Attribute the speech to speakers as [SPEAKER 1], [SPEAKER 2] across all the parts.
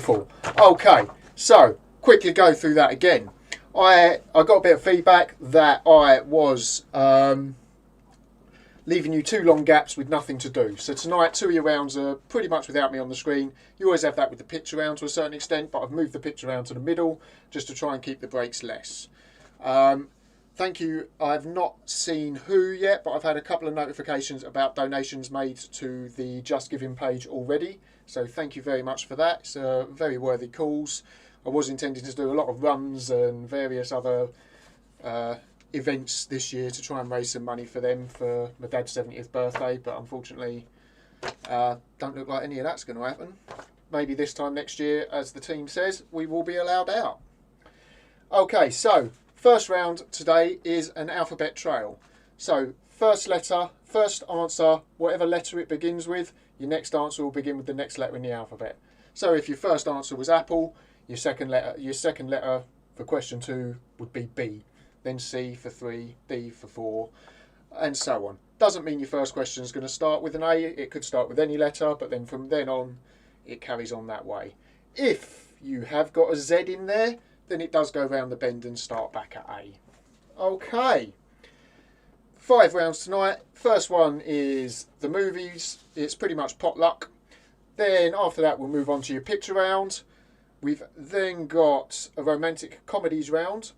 [SPEAKER 1] Wonderful. Okay, so quickly go through that again. I got a bit of feedback that I was leaving you too long gaps with nothing to do. So tonight, 2 of your rounds are pretty much without me on the screen. You always have that with the pitch around to a certain extent, but I've moved the pitch around to the middle just to try and keep the breaks less. Thank you. I've not seen who yet, but I've had a couple of notifications about donations made to the Just Giving page already. So thank you very much for that. It's a very worthy cause. I was intending to do a lot of runs and various other events this year to try and raise some money for them for my dad's 70th birthday, but unfortunately don't look like any of that's going to happen. Maybe this time next year, as the team says, we will be allowed out. Okay, so first round today is an alphabet trail. So first letter, first answer, whatever letter it begins with, your next answer will begin with the next letter in the alphabet. So if your first answer was apple, your second letter for question 2 would be B, then C for 3, D for 4, and so on. Doesn't mean your first question is going to start with an A. It could start with any letter, but then from then on, it carries on that way. If you have got a Z in there, then it does go round the bend and start back at A. Okay. 5 rounds tonight. First one is the movies. It's pretty much potluck. Then after that, we'll move on to your picture round. We've then got a romantic comedies round.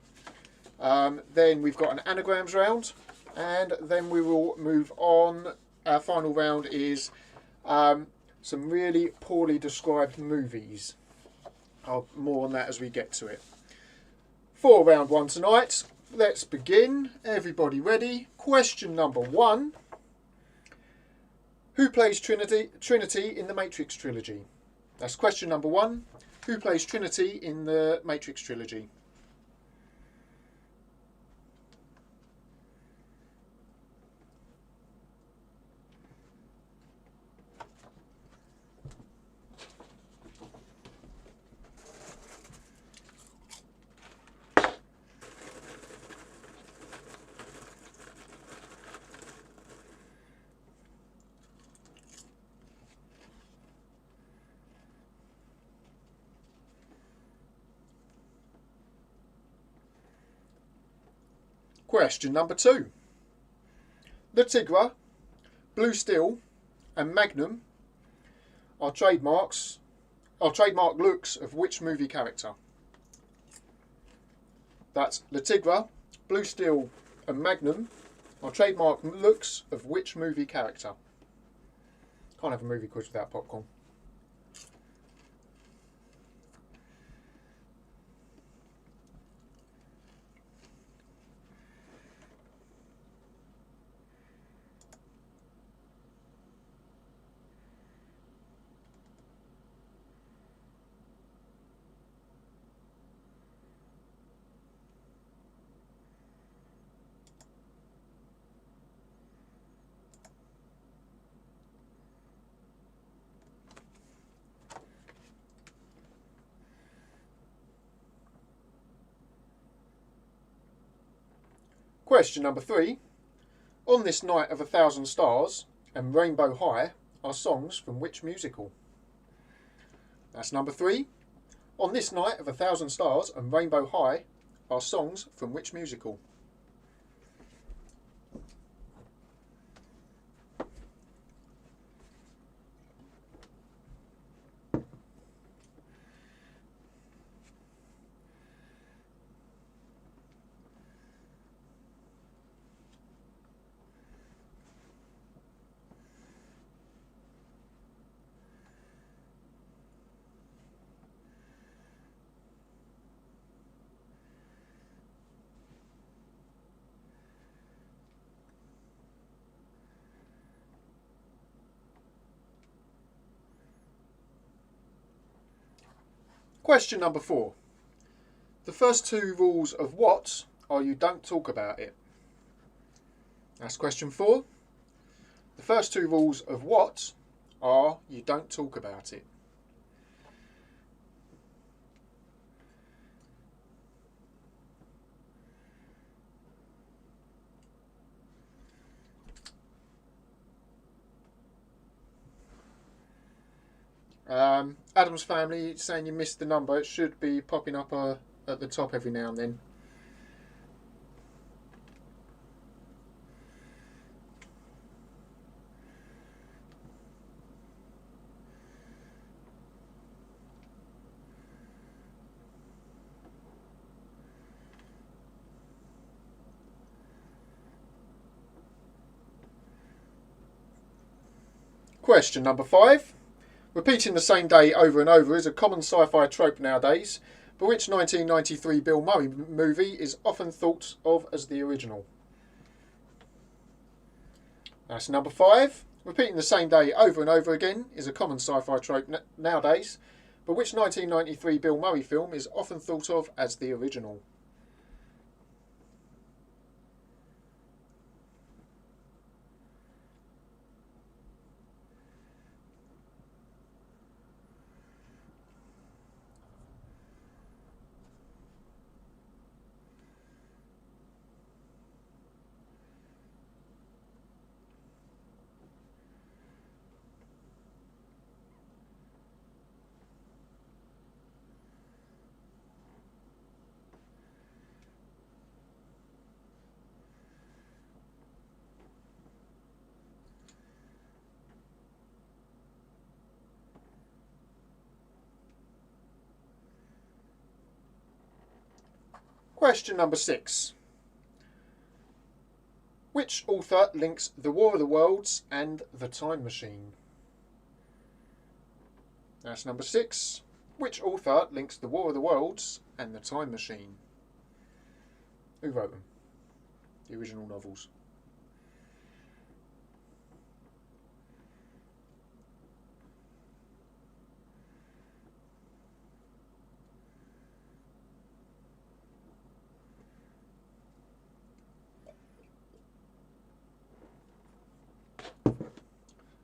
[SPEAKER 1] Then we've got an anagrams round. And then we will move on. Our final round is some really poorly described movies. More on that as we get to it. For round 1 tonight, let's begin. Everybody ready? Question number 1. Who plays Trinity in the Matrix trilogy? That's question number 1. Who plays Trinity in the Matrix trilogy? Question number 2. The Tigra, Blue Steel and Magnum are trademark looks of which movie character? That's the Tigra, Blue Steel and Magnum are trademark looks of which movie character? Can't have a movie quiz without popcorn. Question number 3. On This Night of 1,000 Stars and Rainbow High are songs from which musical? That's number 3. On This Night of 1,000 Stars and Rainbow High are songs from which musical? Question number 4. The first 2 rules of what are you don't talk about it? That's question 4. The first 2 rules of what are you don't talk about it? Adam's Family saying you missed the number. It should be popping up at the top every now and then. Question number 5. Repeating the same day over and over is a common sci-fi trope nowadays, but which 1993 Bill Murray movie is often thought of as the original? That's number 5. Repeating the same day over and over again is a common sci-fi trope nowadays, but which 1993 Bill Murray film is often thought of as the original? Question number 6. Which author links The War of the Worlds and The Time Machine? That's number 6. Which author links The War of the Worlds and The Time Machine? Who wrote them? The original novels.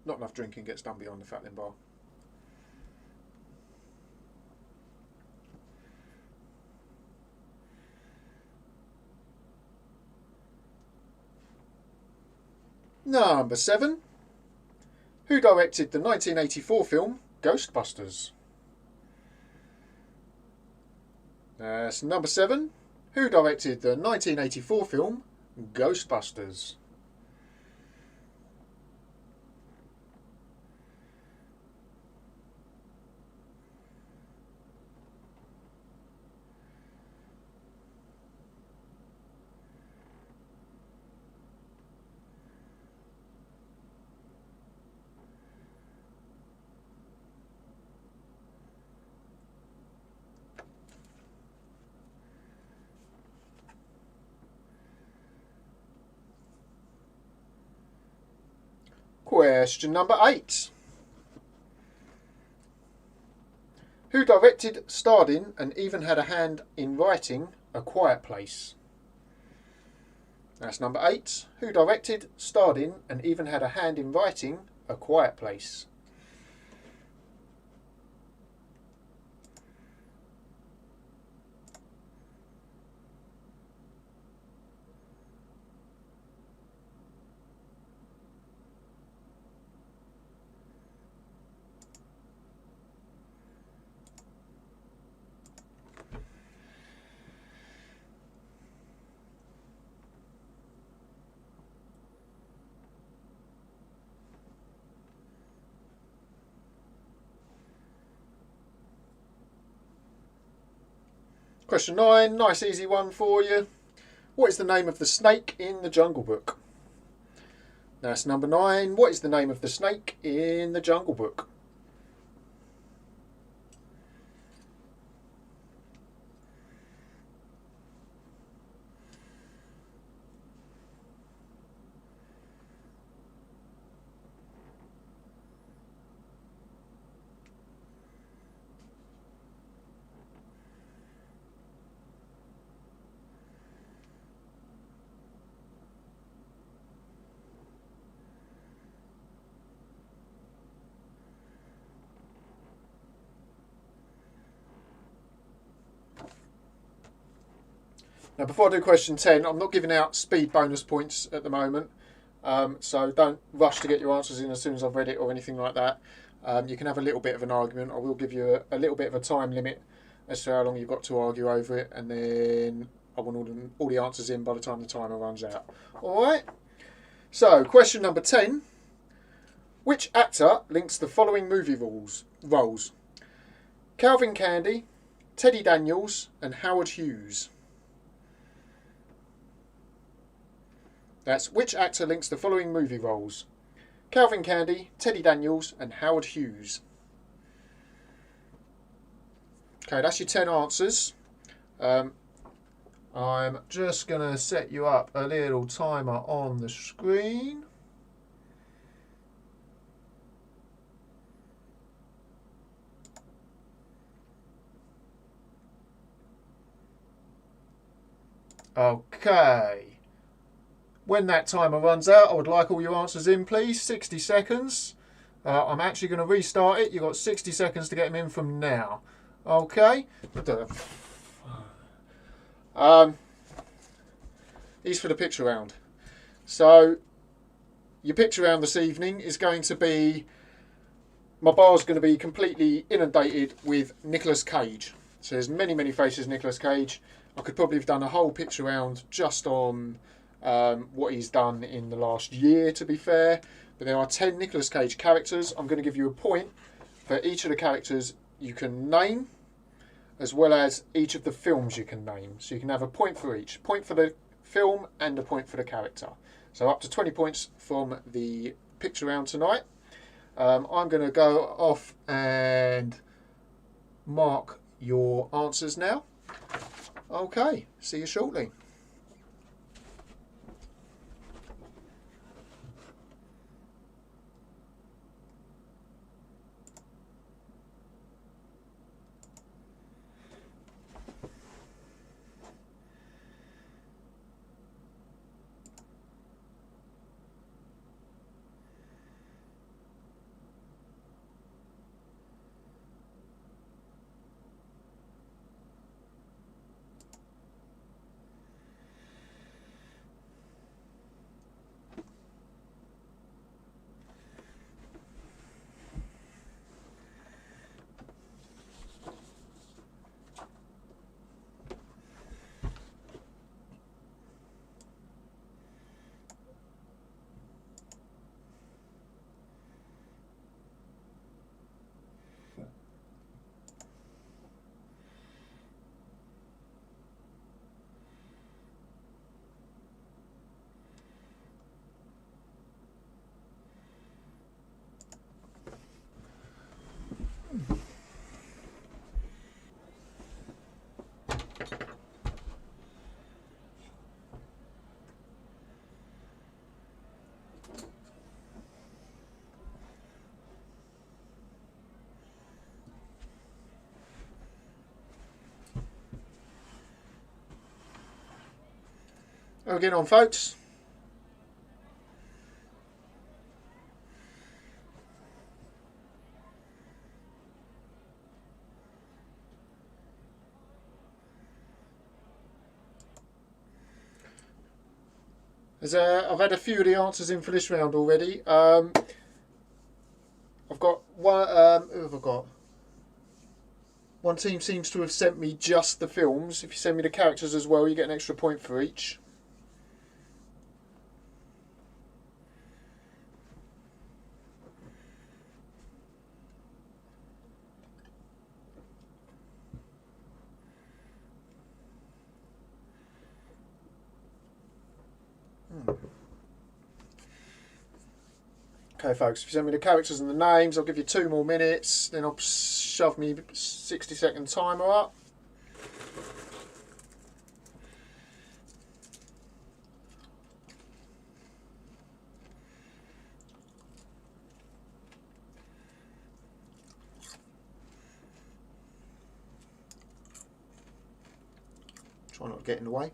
[SPEAKER 1] Not enough drinking gets done behind the Fatlin bar. Number 7. Who directed the 1984 film Ghostbusters? That's number 7. Who directed the 1984 film Ghostbusters? Question number 8. Who directed, starred in, and even had a hand in writing A Quiet Place? That's number 8. Who directed, starred in, and even had a hand in writing A Quiet Place? Question 9, nice easy one for you. What is the name of the snake in the Jungle Book? That's number 9. What is the name of the snake in the Jungle Book? Now, before I do question 10, I'm not giving out speed bonus points at the moment, so don't rush to get your answers in as soon as I've read it or anything like that. You can have a little bit of an argument. I will give you a little bit of a time limit as to how long you've got to argue over it, and then I want all the answers in by the time the timer runs out. Alright? So, question number 10. Which actor links the following movie roles? Calvin Candy, Teddy Daniels, and Howard Hughes. That's which actor links the following movie roles? Calvin Candy, Teddy Daniels, and Howard Hughes. Okay, that's your 10 answers. I'm just going to set you up a little timer on the screen. Okay. When that timer runs out, I would like all your answers in, please. 60 seconds. I'm actually going to restart it. You've got 60 seconds to get them in from now. Okay. These for the picture round. So, your picture round this evening is going to be... My bar's going to be completely inundated with Nicolas Cage. So there's many, many faces of Nicolas Cage. I could probably have done a whole picture round just on what he's done in the last year, to be fair. But there are 10 Nicolas Cage characters. I'm going to give you a point for each of the characters you can name, as well as each of the films you can name. So you can have a point for each. Point for the film and a point for the character. So up to 20 points from the picture round tonight. I'm going to go off and mark your answers now. Okay, see you shortly. How are we getting on, folks? I've had a few of the answers in for this round already. I've got one. Who have I got? One team seems to have sent me just the films. If you send me the characters as well, you get an extra point for each. Okay, folks, if you send me the characters and the names, I'll give you 2 more minutes, then I'll shove me 60-second timer up. Try not to get in the way.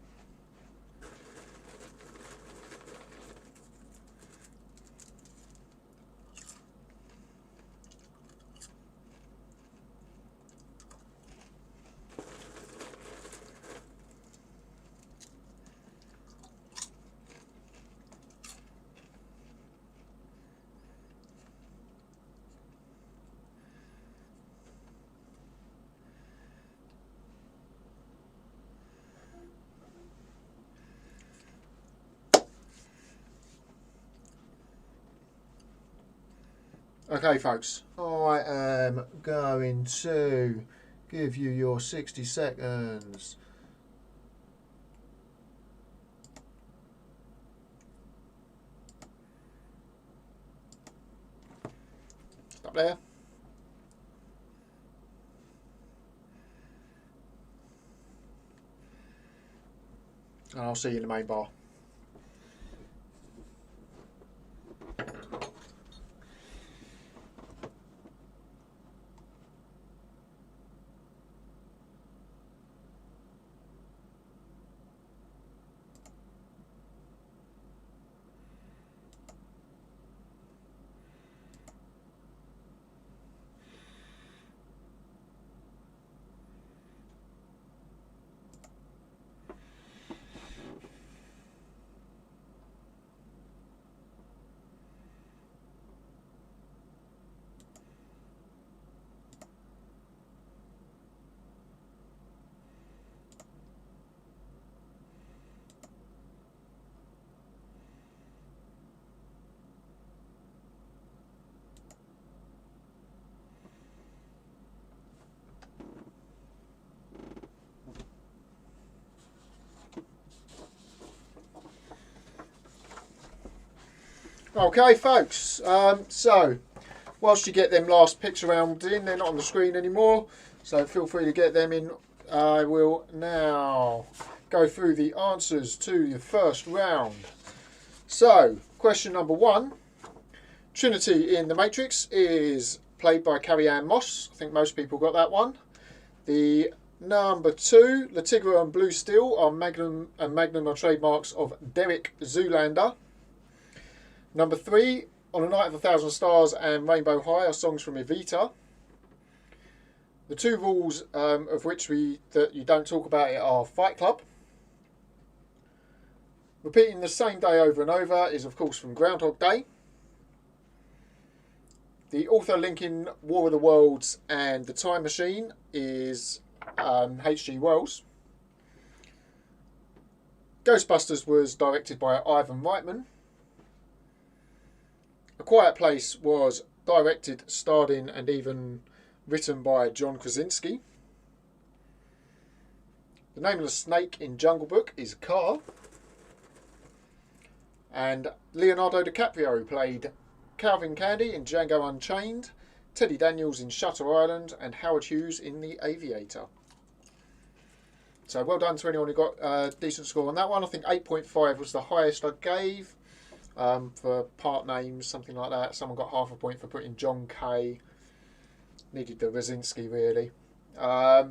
[SPEAKER 1] Okay, folks, I am going to give you your 60 seconds. Stop there. And I'll see you in the main bar. Okay, folks, so whilst you get them last picture rounds in, they're not on the screen anymore, so feel free to get them in. I will now go through the answers to the first round. So, question number 1. Trinity in The Matrix is played by Carrie-Anne Moss. I think most people got that one. The number 2, Latigra and Blue Steel are Magnum are trademarks of Derek Zoolander. Number 3, On a Night of a Thousand Stars and Rainbow High are songs from Evita. The 2 rules of which that you don't talk about it are Fight Club. Repeating the same day over and over is of course from Groundhog Day. The author linking War of the Worlds and The Time Machine is H.G. Wells. Ghostbusters was directed by Ivan Reitman. A Quiet Place was directed, starred in, and even written by John Krasinski. The name of the snake in Jungle Book is Car. And Leonardo DiCaprio played Calvin Candy in Django Unchained, Teddy Daniels in Shutter Island, and Howard Hughes in The Aviator. So well done to anyone who got a decent score on that one. I think 8.5 was the highest I gave. For part names, something like that. Someone got half a point for putting John Kay. Needed the Rosinski really. Our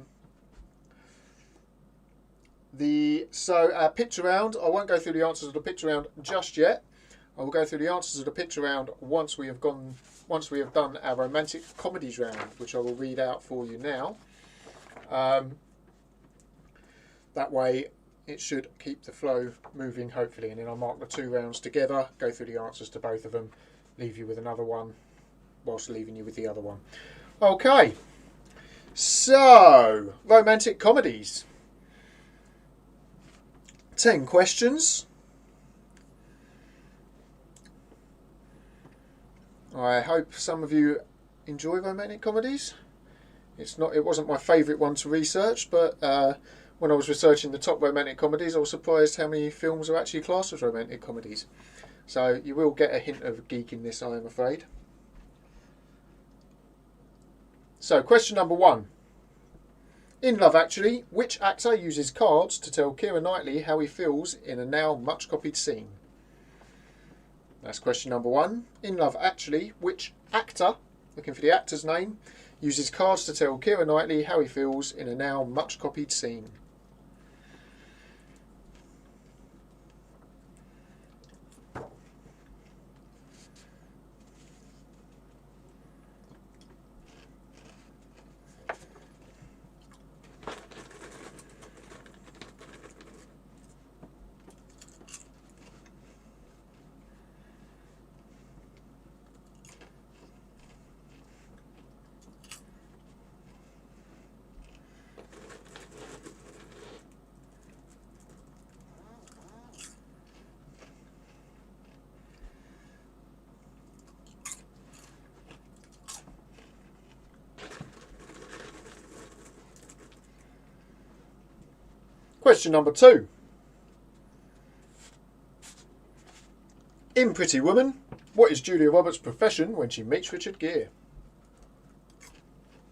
[SPEAKER 1] picture round. I won't go through the answers of the picture round just yet. I will go through the answers of the picture round once we have done our romantic comedies round, which I will read out for you now. That way it should keep the flow moving, hopefully, and then I'll mark the 2 rounds together, go through the answers to both of them, leave you with another one, whilst leaving you with the other one. Okay, so, romantic comedies. 10 questions. I hope some of you enjoy romantic comedies. It wasn't my favourite one to research, but when I was researching the top romantic comedies, I was surprised how many films are actually classed as romantic comedies. So you will get a hint of geek in this, I am afraid. So question number 1. In Love Actually, which actor uses cards to tell Keira Knightley how he feels in a now much copied scene? That's question number 1. In Love Actually, which actor, looking for the actor's name, uses cards to tell Keira Knightley how he feels in a now much copied scene? Question number 2. In Pretty Woman, what is Julia Roberts' profession when she meets Richard Gere?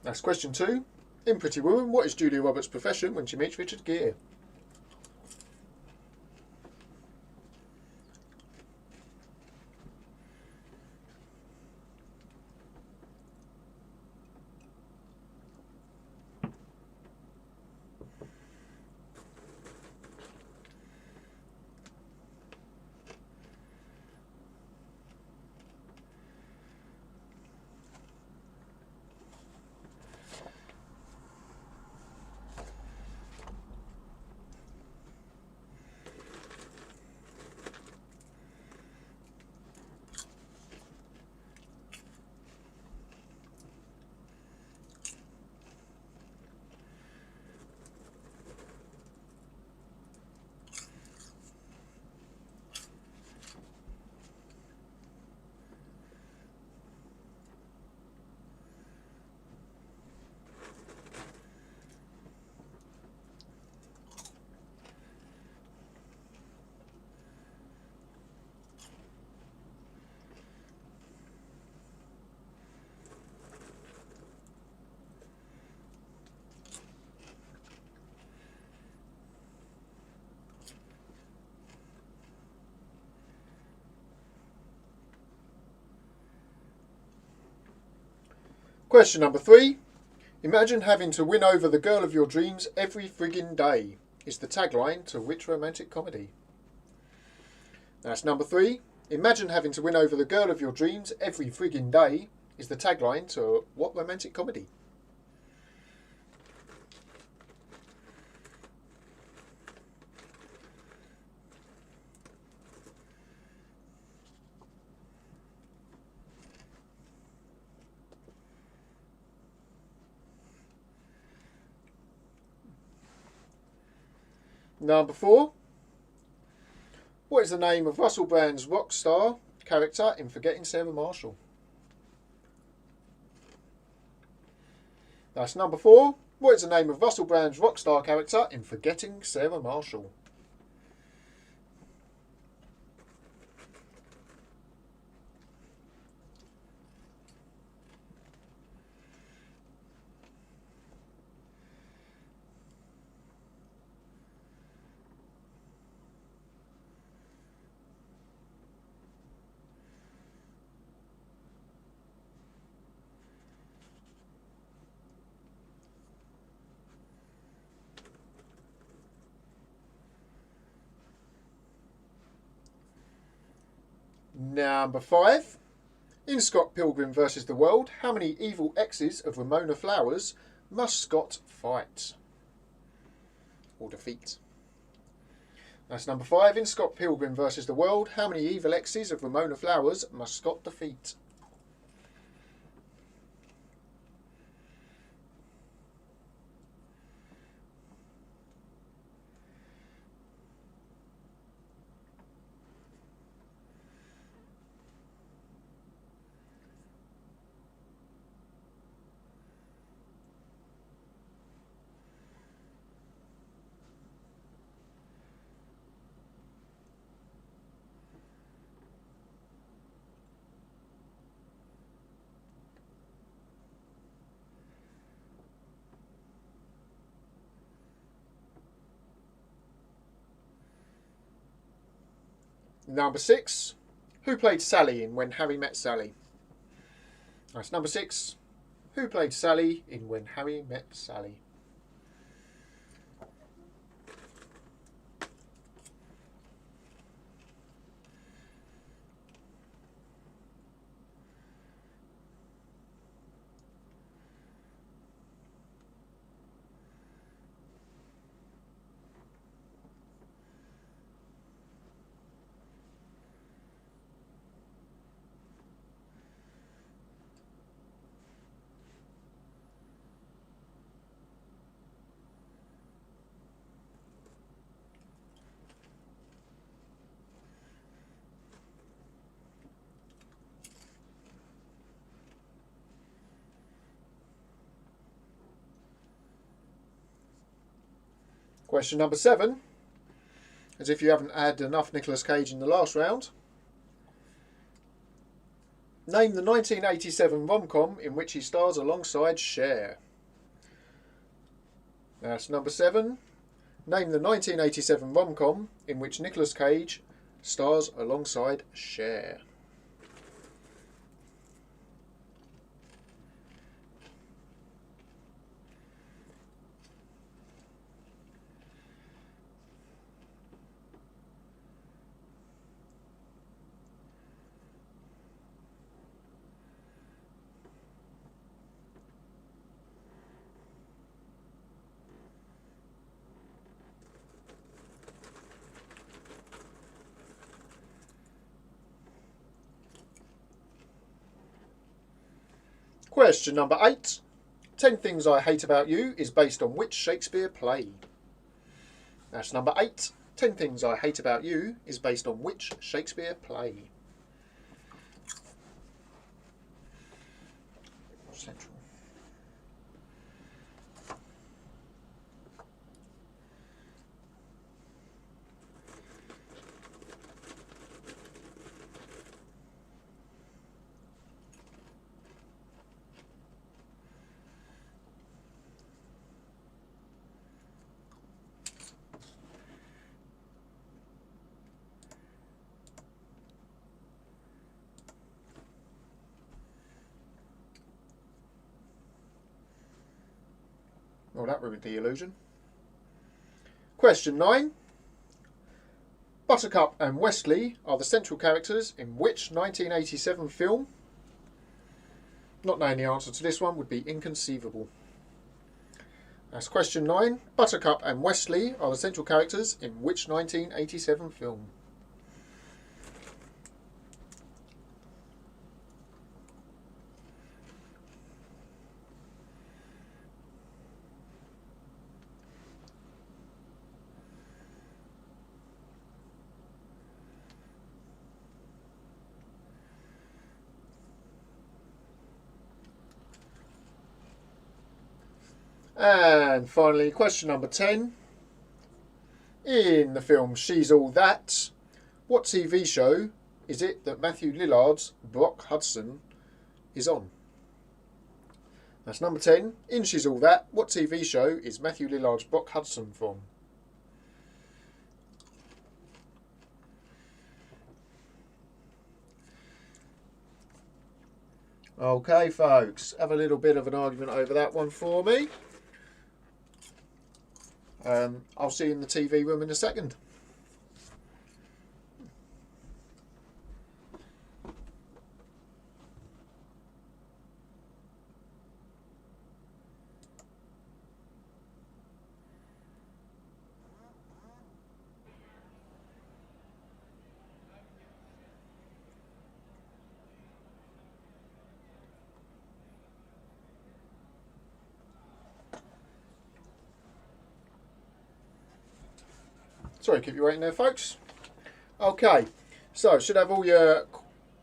[SPEAKER 1] That's question 2. In Pretty Woman, what is Julia Roberts' profession when she meets Richard Gere? Question number 3. Imagine having to win over the girl of your dreams every friggin' day is the tagline to which romantic comedy? That's number 3. Imagine having to win over the girl of your dreams every friggin' day is the tagline to what romantic comedy? Number 4. What is the name of Russell Brand's rock star character in Forgetting Sarah Marshall? That's number 4. What is the name of Russell Brand's rock star character in Forgetting Sarah Marshall? Number 5. In Scott Pilgrim vs. the World, how many evil exes of Ramona Flowers must Scott fight? Or defeat? That's number 5. In Scott Pilgrim vs. the World, how many evil exes of Ramona Flowers must Scott defeat? Number 6. Who played Sally in When Harry Met Sally? That's number 6. Who played Sally in When Harry Met Sally? Question number 7, as if you haven't had enough Nicolas Cage in the last round. Name the 1987 rom-com in which he stars alongside Cher. That's number 7. Name the 1987 rom-com in which Nicolas Cage stars alongside Cher. Question number 8. 10 Things I Hate About You is based on which Shakespeare play? That's number 8. 10 Things I Hate About You is based on which Shakespeare play? Central. Well, that ruined the illusion. Question 9. Buttercup and Wesley are the central characters in which 1987 film? Not knowing the answer to this one would be inconceivable. That's question 9. Buttercup and Wesley are the central characters in which 1987 film? And finally, question number 10. In the film She's All That, what TV show is it that Matthew Lillard's Brock Hudson is on? That's number 10. In She's All That, what TV show is Matthew Lillard's Brock Hudson from? Okay, folks, have a little bit of an argument over that one for me. I'll see you in the TV room in a second. Sorry, keep you waiting there, folks. Okay, so should have all your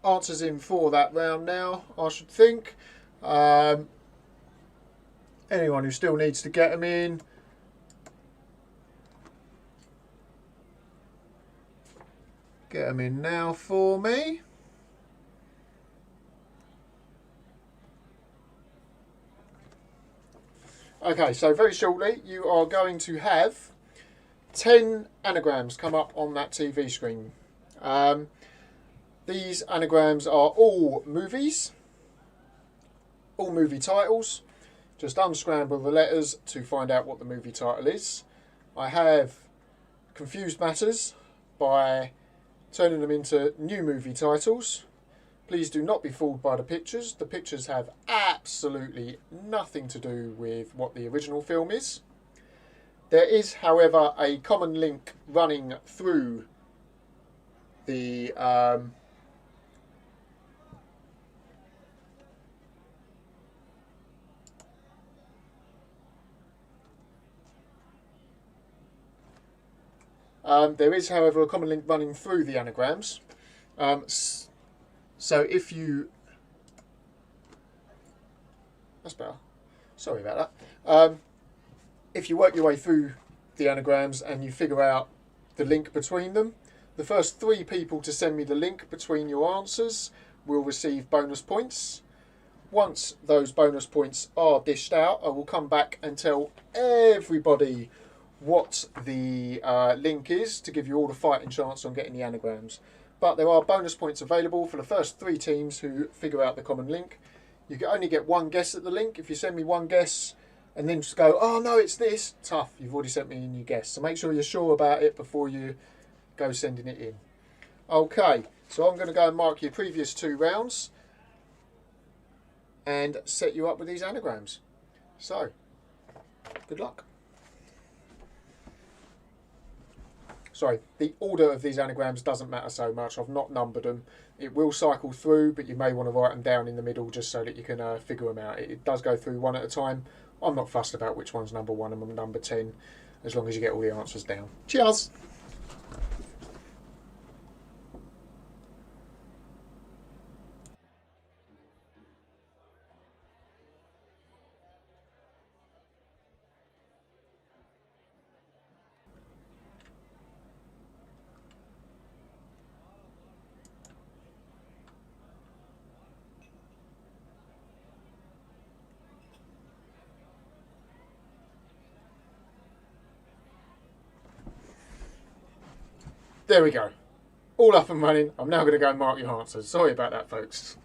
[SPEAKER 1] answers in for that round now, I should think. Anyone who still needs to get them in, get them in now for me. Okay, so very shortly you are going to have 10 anagrams come up on that TV screen. These anagrams are all movies, all movie titles. Just unscramble the letters to find out what the movie title is. I have confused matters by turning them into new movie titles. Please do not be fooled by the pictures. The pictures have absolutely nothing to do with what the original film is. There is, however, a common link running through the there is, however, a common link running through the anagrams. So if you... That's better. Sorry about that. If you work your way through the anagrams and you figure out the link between them. The first 3 people to send me the link between your answers will receive bonus points. Once those bonus points are dished out, I will come back and tell everybody what the link is to give you all the fighting chance on getting the anagrams. But there are bonus points available for the first 3 teams who figure out the common link. You can only get 1 guess at the link. If you send me 1 guess and then just go, oh no, it's this, tough, you've already sent me in your guess. So make sure you're sure about it before you go sending it in. Okay, so I'm going to go and mark your previous 2 rounds and set you up with these anagrams. So, good luck. Sorry, the order of these anagrams doesn't matter so much. I've not numbered them. It will cycle through, but you may want to write them down in the middle just so that you can figure them out. It does go through one at a time. I'm not fussed about which one's number 1 and number 10, as long as you get all the answers down. Cheers! There we go. All up and running. I'm now going to go and mark your answers. Sorry about that, folks.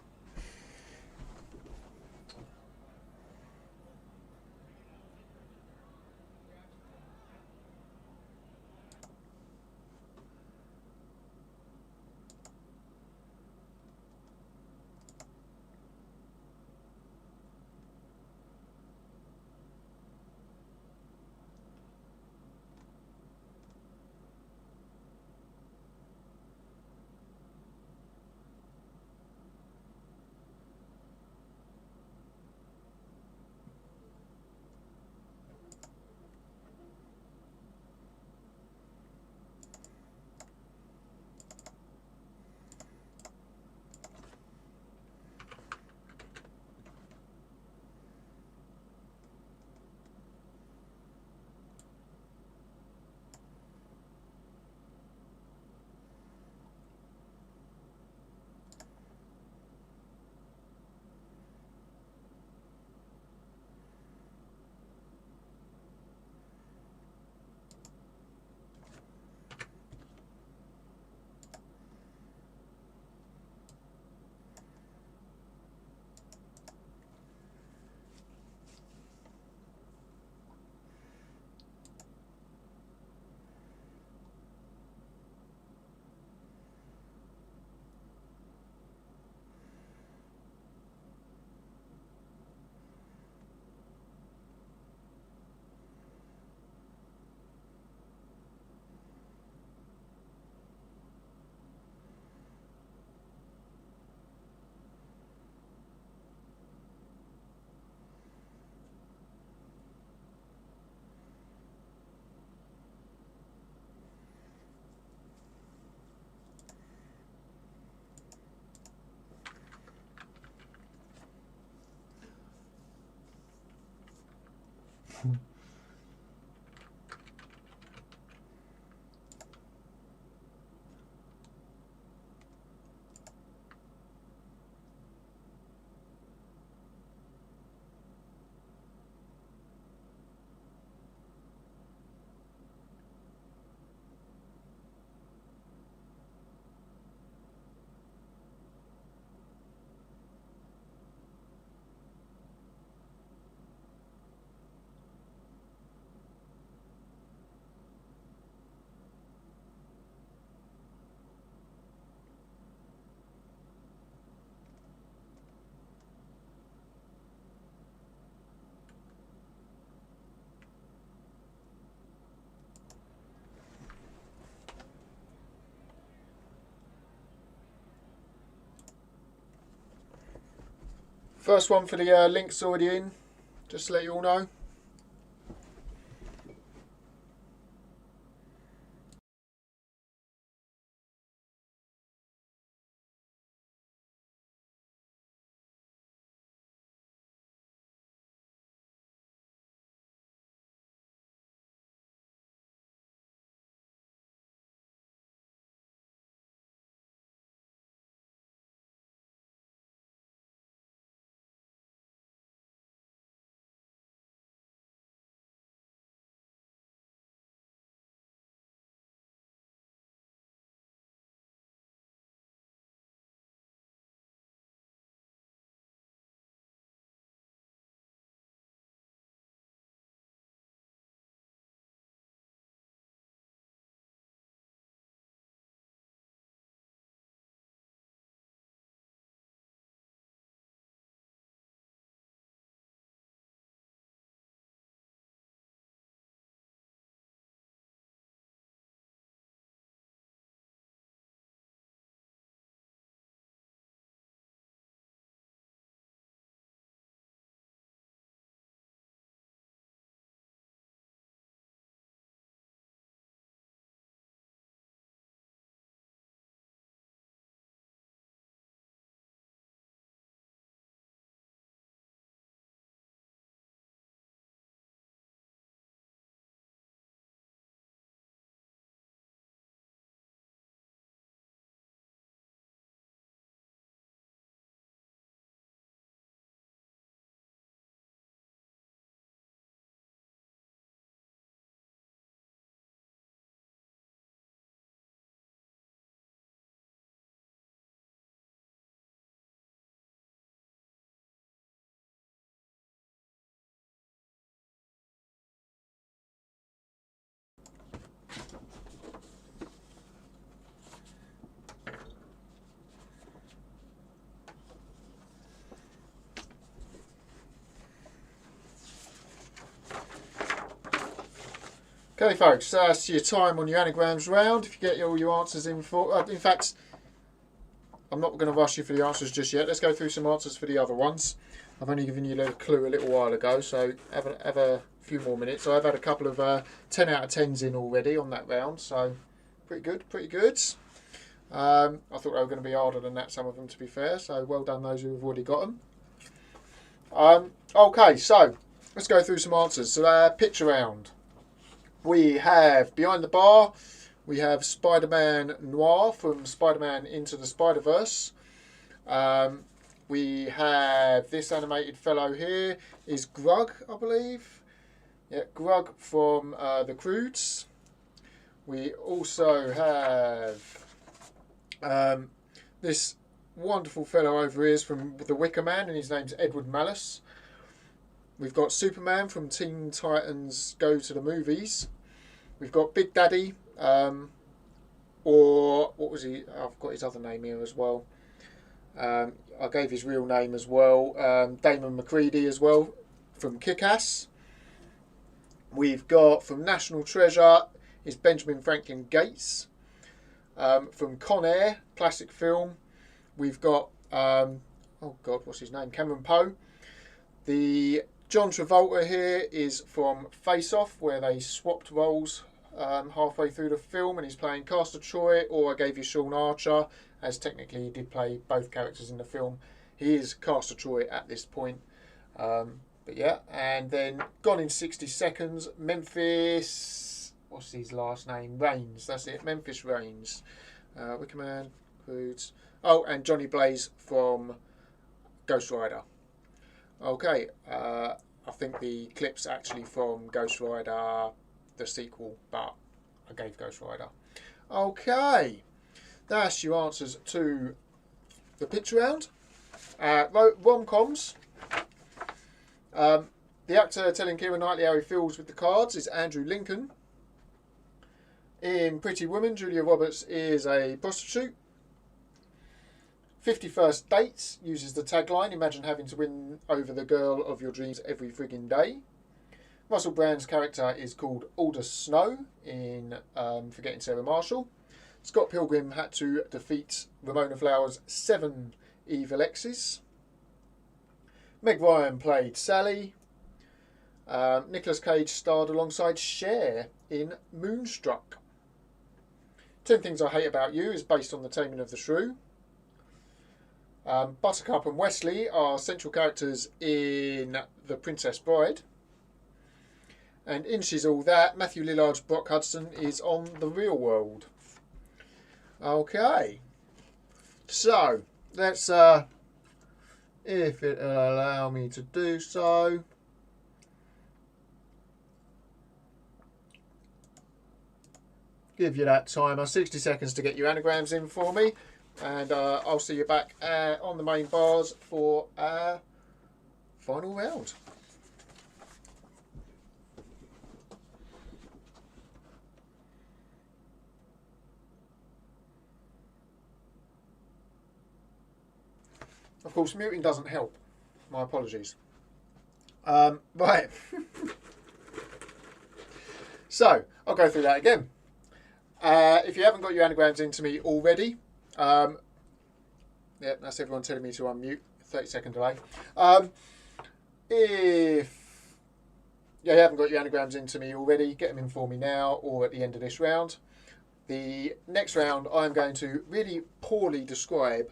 [SPEAKER 1] First one for the link's already in, just to let you all know. Okay, folks, that's your time on your anagrams round. If you get all your answers in in fact, I'm not going to rush you for the answers just yet. Let's go through some answers for the other ones. I've only given you a clue a little while ago, so have a few more minutes. So I've had a couple of 10 out of 10s in already on that round, so pretty good, pretty good. I thought they were going to be harder than that, some of them, to be fair, so well done those who have already got them. Okay, so let's go through some answers. So picture round. We have Behind the Bar. We have Spider-Man Noir from Spider-Man Into the Spider-Verse. We have this animated fellow here is Grug, I believe. Yeah, Grug from The Croods. We also have this wonderful fellow over here is from The Wicker Man, and his name's Edward Malice. We've got Superman from Teen Titans Go to the Movies. We've got Big Daddy, or what was he? I've got his other name here as well. I gave his real name as well. Damon McCready as well from Kick-Ass. We've got from National Treasure is Benjamin Franklin Gates. From Con Air, classic film. We've got, oh God, what's his name? Cameron Poe. The John Travolta here is from Face Off, where they swapped roles halfway through the film, and he's playing Castor Troy, or I gave you Sean Archer, as technically he did play both characters in the film. He is Castor Troy at this point. But yeah, and then Gone in 60 Seconds, Memphis, what's his last name? Raines, that's it, Memphis Raines. Wicker Man, Croods. Oh, and Johnny Blaze from Ghost Rider. Okay, I think the clip's actually from Ghost Rider, the sequel, but I gave Ghost Rider. Okay, that's your answers to the picture round. Rom-coms. The actor telling Keira Knightley how he feels with the cards is Andrew Lincoln. In Pretty Woman, Julia Roberts is a prostitute. 50 First Dates uses the tagline, imagine having to win over the girl of your dreams every frigging day. Russell Brand's character is called Aldous Snow in Forgetting Sarah Marshall. Scott Pilgrim had to defeat Ramona Flowers' 7 evil exes. Meg Ryan played Sally. Nicolas Cage starred alongside Cher in Moonstruck. 10 Things I Hate About You is based on The Taming of the Shrew. Buttercup and Wesley are central characters in The Princess Bride. And in She's All That, Matthew Lillard's Brock Hudson is on The Real World. Okay. So, let's, if it'll allow me to do so, give you that timer, 60 seconds to get your anagrams in for me. And I'll see you back on the main bars for our final round. Of course, muting doesn't help. My apologies. Right. So, I'll go through that again. If you haven't got your anagrams into me already, yeah, that's everyone telling me to unmute. 30-second delay. If you haven't got your anagrams into me already, get them in for me now or at the end of this round. The next round, I'm going to really poorly describe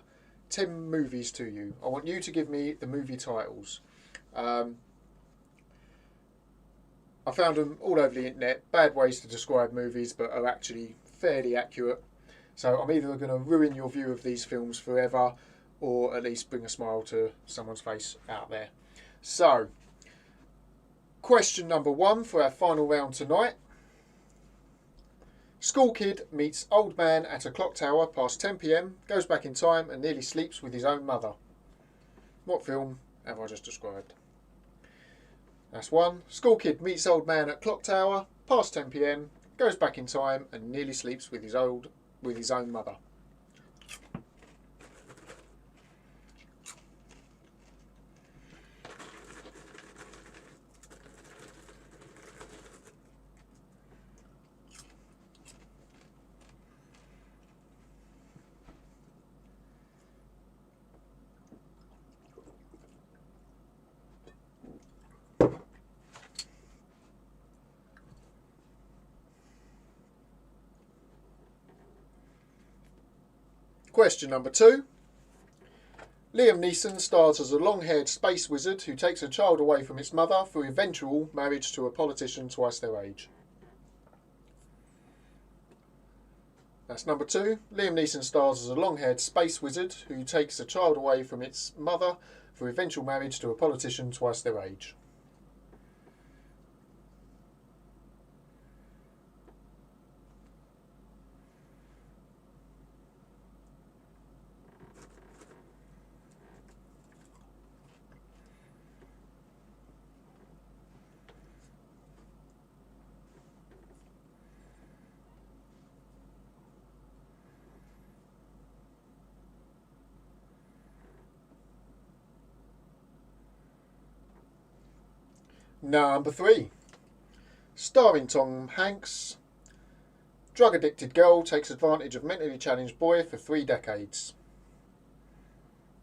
[SPEAKER 1] 10 movies to you. I want you to give me the movie titles. I found them all over the internet, bad ways to describe movies, but are actually fairly accurate. So I'm either going to ruin your view of these films forever, or at least bring a smile to someone's face out there. So, question number 1 for our final round tonight. School kid meets old man at a clock tower past 10 p.m, goes back in time and nearly sleeps with his own mother. What film have I just described? That's 1. School kid meets old man at clock tower past 10 p.m, goes back in time and nearly sleeps with his own mother. Question number 2. Liam Neeson stars as a long-haired space wizard who takes a child away from its mother through eventual marriage to a politician twice their age. That's number 2. Liam Neeson stars as a long-haired space wizard who takes a child away from its mother through eventual marriage to a politician twice their age. Number 3. Starring Tom Hanks, drug-addicted girl takes advantage of mentally challenged boy for 3 decades.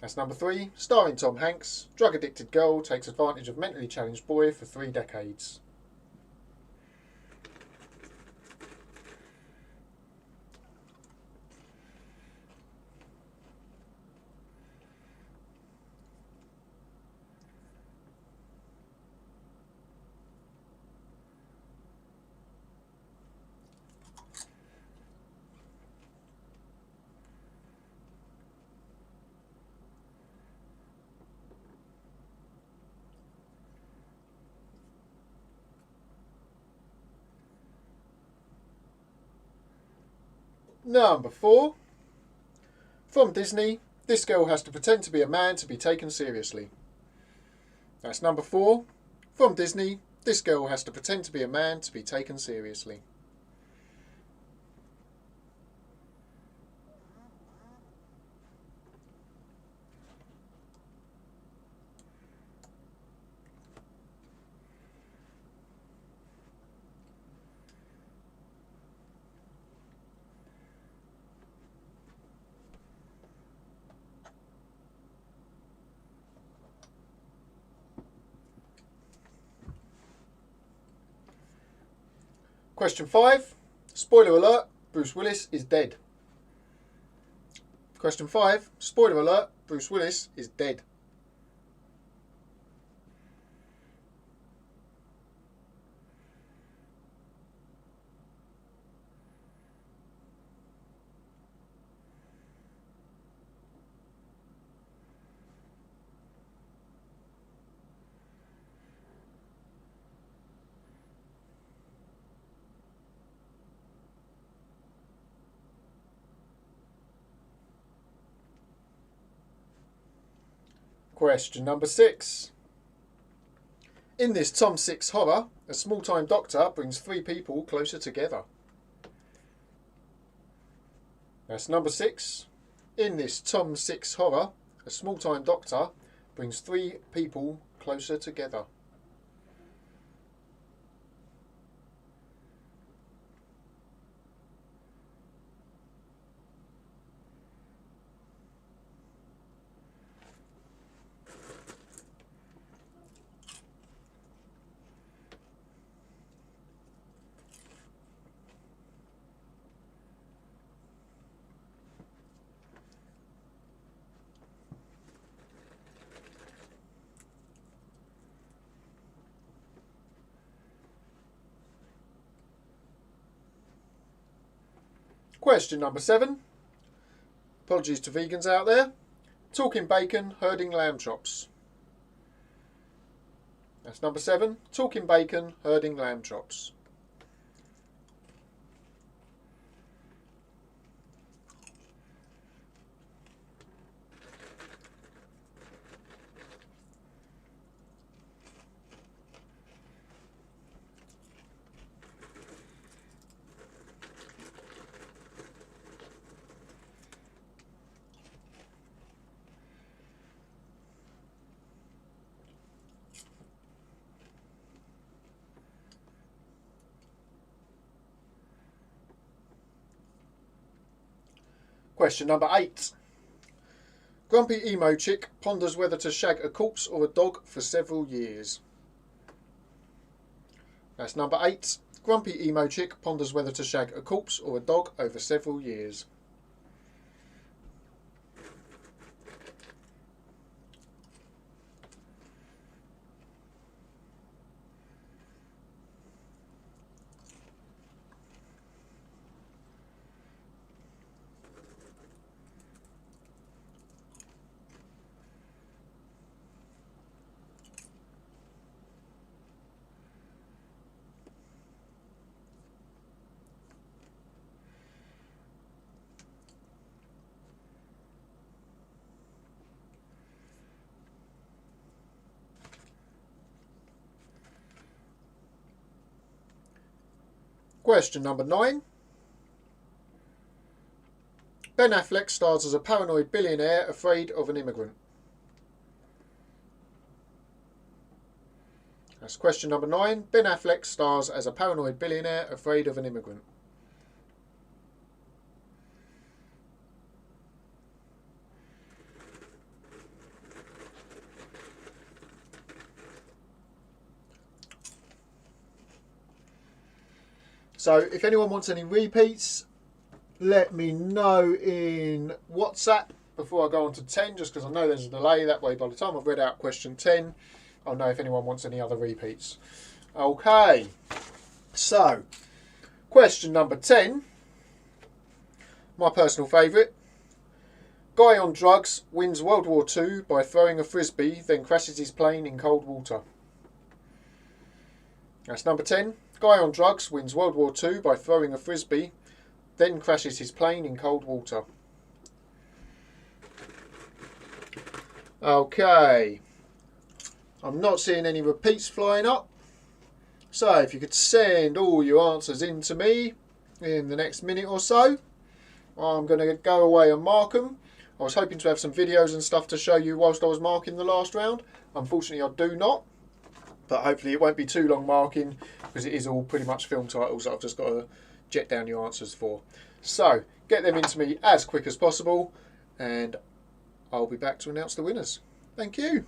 [SPEAKER 1] That's number 3. Starring Tom Hanks, drug-addicted girl takes advantage of mentally challenged boy for 3 decades. Number 4. From Disney, this girl has to pretend to be a man to be taken seriously. That's number 4. From Disney, this girl has to pretend to be a man to be taken seriously. Question 5. Spoiler alert, Bruce Willis is dead. Question 5. Spoiler alert, Bruce Willis is dead. Question number 6. In this Tom 6 horror, a small-time doctor brings 3 people closer together. That's number 6. In this Tom 6 horror, a small-time doctor brings 3 people closer together. Question number 7. Apologies to vegans out there. Talking bacon, herding lamb chops. That's number 7. Talking bacon, herding lamb chops. Question number 8. Grumpy emo chick ponders whether to shag a corpse or a dog for several years. That's number 8. Grumpy emo chick ponders whether to shag a corpse or a dog over several years. Question number 9. Ben Affleck stars as a paranoid billionaire afraid of an immigrant. That's question number 9. Ben Affleck stars as a paranoid billionaire afraid of an immigrant. So if anyone wants any repeats, let me know in WhatsApp before I go on to 10, just because I know there's a delay. That way, by the time I've read out question 10, I'll know if anyone wants any other repeats. Okay, so question number 10, my personal favourite. Guy on drugs wins World War II by throwing a frisbee, then crashes his plane in cold water. That's number 10. Guy on drugs wins World War II by throwing a frisbee, then crashes his plane in cold water. Okay, I'm not seeing any repeats flying up, so if you could send all your answers in to me in the next minute or so, I'm going to go away and mark them. I was hoping to have some videos and stuff to show you whilst I was marking the last round. Unfortunately I do not, but hopefully it won't be too long marking, because it is all pretty much film titles that I've just got to jet down your answers for. So get them into me as quick as possible and I'll be back to announce the winners. Thank you.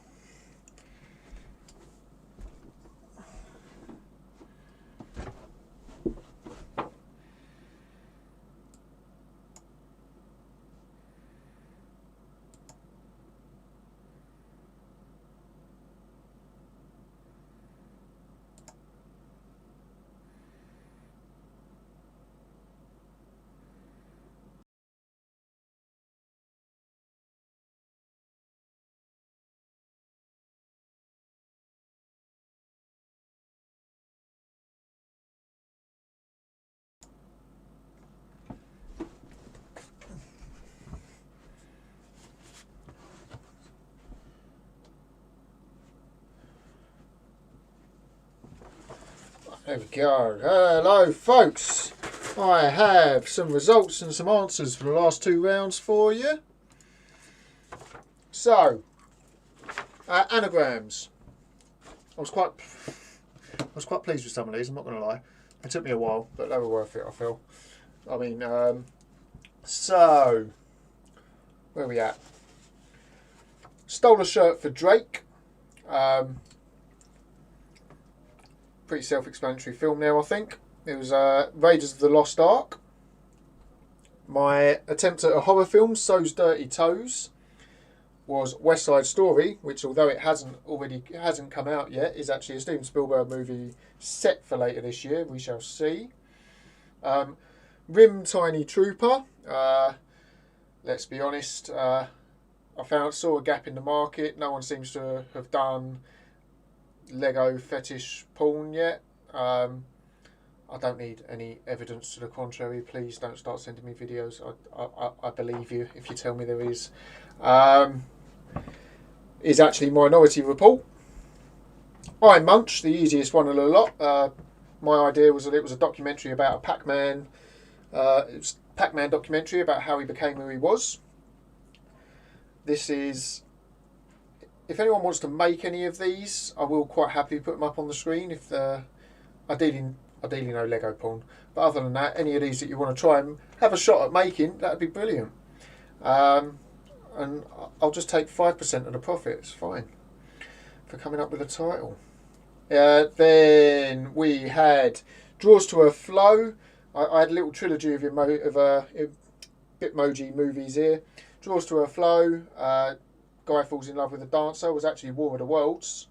[SPEAKER 1] There we go. Hello folks. I have some results and some answers for the last 2 rounds for you. So, anagrams. I was quite pleased with some of these, I'm not going to lie. It took me a while, but they were worth it, I feel. I mean, so, where are we at? Stole a shirt for Drake. Pretty self-explanatory film now, I think. It was Raiders of the Lost Ark. My attempt at a horror film, So's Dirty Toes, was West Side Story, which, although it hasn't come out yet, is actually a Steven Spielberg movie set for later this year. We shall see. Rim Tiny Trooper. Let's be honest. I saw a gap in the market. No one seems to have done Lego fetish porn yet. I don't need any evidence to the contrary. Please don't start sending me videos. I believe you if you tell me there is. Is actually Minority Report. I Munch, the easiest one of the lot. My idea was that it was a documentary about a Pac-Man. It was a Pac-Man documentary about how he became who he was. This is... If anyone wants to make any of these, I will quite happily put them up on the screen. If ideally no Lego porn, but other than that, any of these that you want to try and have a shot at making, that would be brilliant. And I'll just take 5% of the profit. It's fine for coming up with a title. Then we had Draws to a Flow. I had a little trilogy of Bitmoji movies here. Draws to a Flow. Guy falls in love with a dancer was actually War of the Worlds.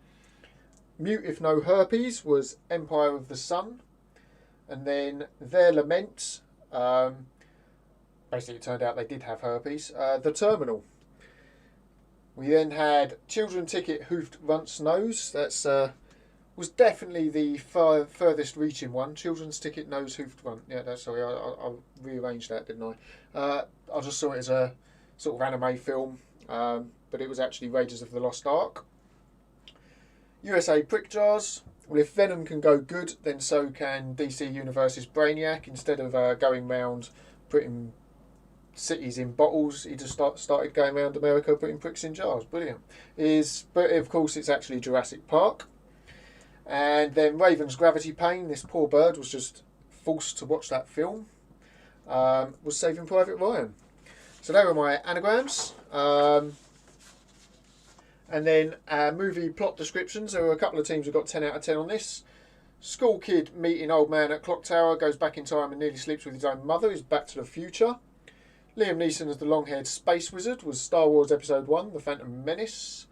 [SPEAKER 1] Mute If No Herpes was Empire of the Sun. And then Their Lament. Basically it turned out they did have herpes. The Terminal. We then had Children Ticket Hoofed, Runt's Nose. That's was definitely the furthest reaching one. Children's Ticket Nose Hoofed Runt. Yeah, that's sorry, I rearranged that, didn't I? I just saw it as a sort of anime film. But it was actually Raiders of the Lost Ark. USA Prick Jars, Well, if Venom can go good, then so can DC Universe's Brainiac. Instead of going round putting cities in bottles, he just started going around America putting pricks in jars. Brilliant. But of course, it's actually Jurassic Park. And then Raven's Gravity Pain. This poor bird was just forced to watch that film. Was Saving Private Ryan. So they were my anagrams. And then movie plot descriptions. There were a couple of teams who got 10 out of 10 on this. School kid meeting old man at clock tower, goes back in time and nearly sleeps with his own mother, is Back to the Future. Liam Neeson as the long-haired space wizard was Star Wars Episode 1, The Phantom Menace.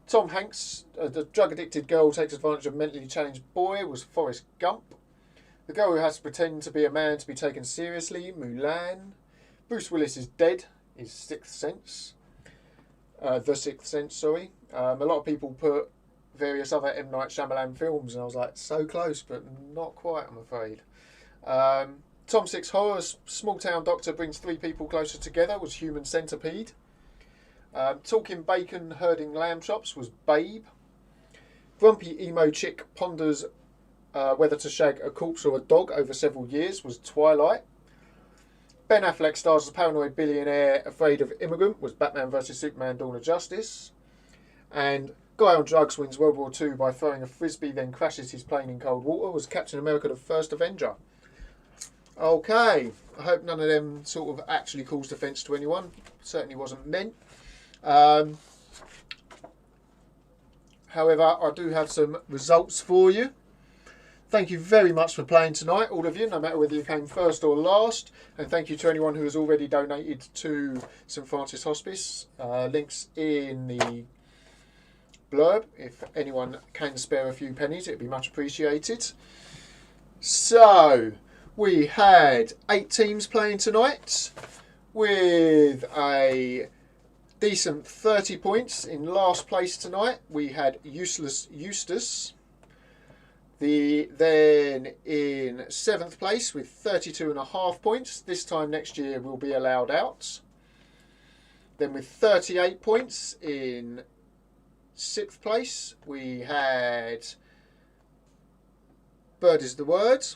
[SPEAKER 1] Tom Hanks, the drug-addicted girl who takes advantage of a mentally challenged boy, was Forrest Gump. The girl who has to pretend to be a man to be taken seriously, Mulan. Bruce Willis is dead, is Sixth Sense. The Sixth Sense, sorry. A lot of people put various other M. Night Shyamalan films, and I was like, so close, but not quite, I'm afraid. Tom Six Horror, small town doctor brings three people closer together, was Human Centipede. Talking bacon, herding lamb chops, was Babe. Grumpy emo chick ponders whether to shag a corpse or a dog over several years, was Twilight. Ben Affleck stars as a paranoid billionaire afraid of immigrant, was Batman vs Superman Dawn of Justice. And guy on drugs wins World War II by throwing a frisbee, then crashes his plane in cold water, was Captain America the First Avenger. Okay, I hope none of them sort of actually caused offence to anyone. Certainly wasn't meant. However, I do have some results for you. Thank you very much for playing tonight, all of you, no matter whether you came first or last. And thank you to anyone who has already donated to St Francis Hospice. Links in the blurb. If anyone can spare a few pennies, it would be much appreciated. So, we had 8 teams playing tonight with a decent 30 points. In last place tonight, we had Useless Eustace. Then in 7th place with 32.5 points. This time next year will be allowed out. Then with 38 points in 6th place, we had Bird is the Word,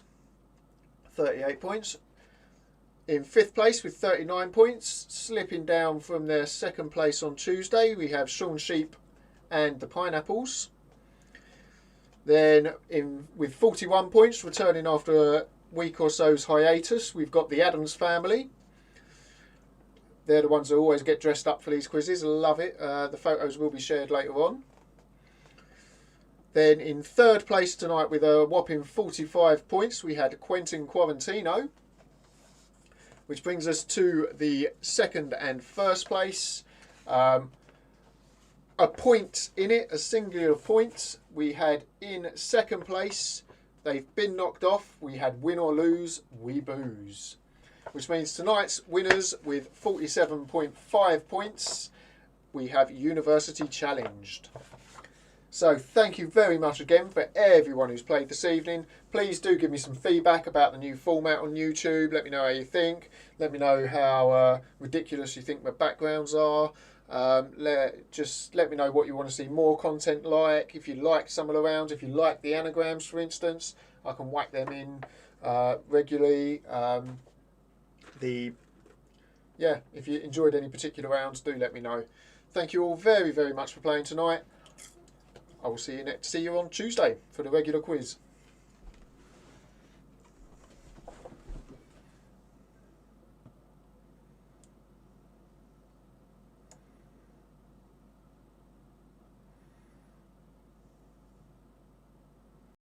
[SPEAKER 1] 38 points. In 5th place with 39 points, slipping down from their 2nd place on Tuesday, we have Sean Sheep and the Pineapples. Then with 41 points, returning after a week or so's hiatus, we've got the Addams Family. They're the ones who always get dressed up for these quizzes. Love it. The photos will be shared later on. Then in 3rd place tonight with a whopping 45 points, we had Quentin Quarantino, which brings us to the 2nd and 1st place. A point in it, a singular point. We had in 2nd place, they've been knocked off. We had Win or Lose, We Booze. Which means tonight's winners with 47.5 points, we have University Challenged. So thank you very much again for everyone who's played this evening. Please do give me some feedback about the new format on YouTube. Let me know how you think. Let me know how ridiculous you think my backgrounds are. Let me know what you want to see more content like. If you like some of the rounds, if you like the anagrams, for instance, I can whack them in regularly. If you enjoyed any particular rounds, do let me know. Thank you all very, very much for playing tonight. I will see you on Tuesday for the regular quiz.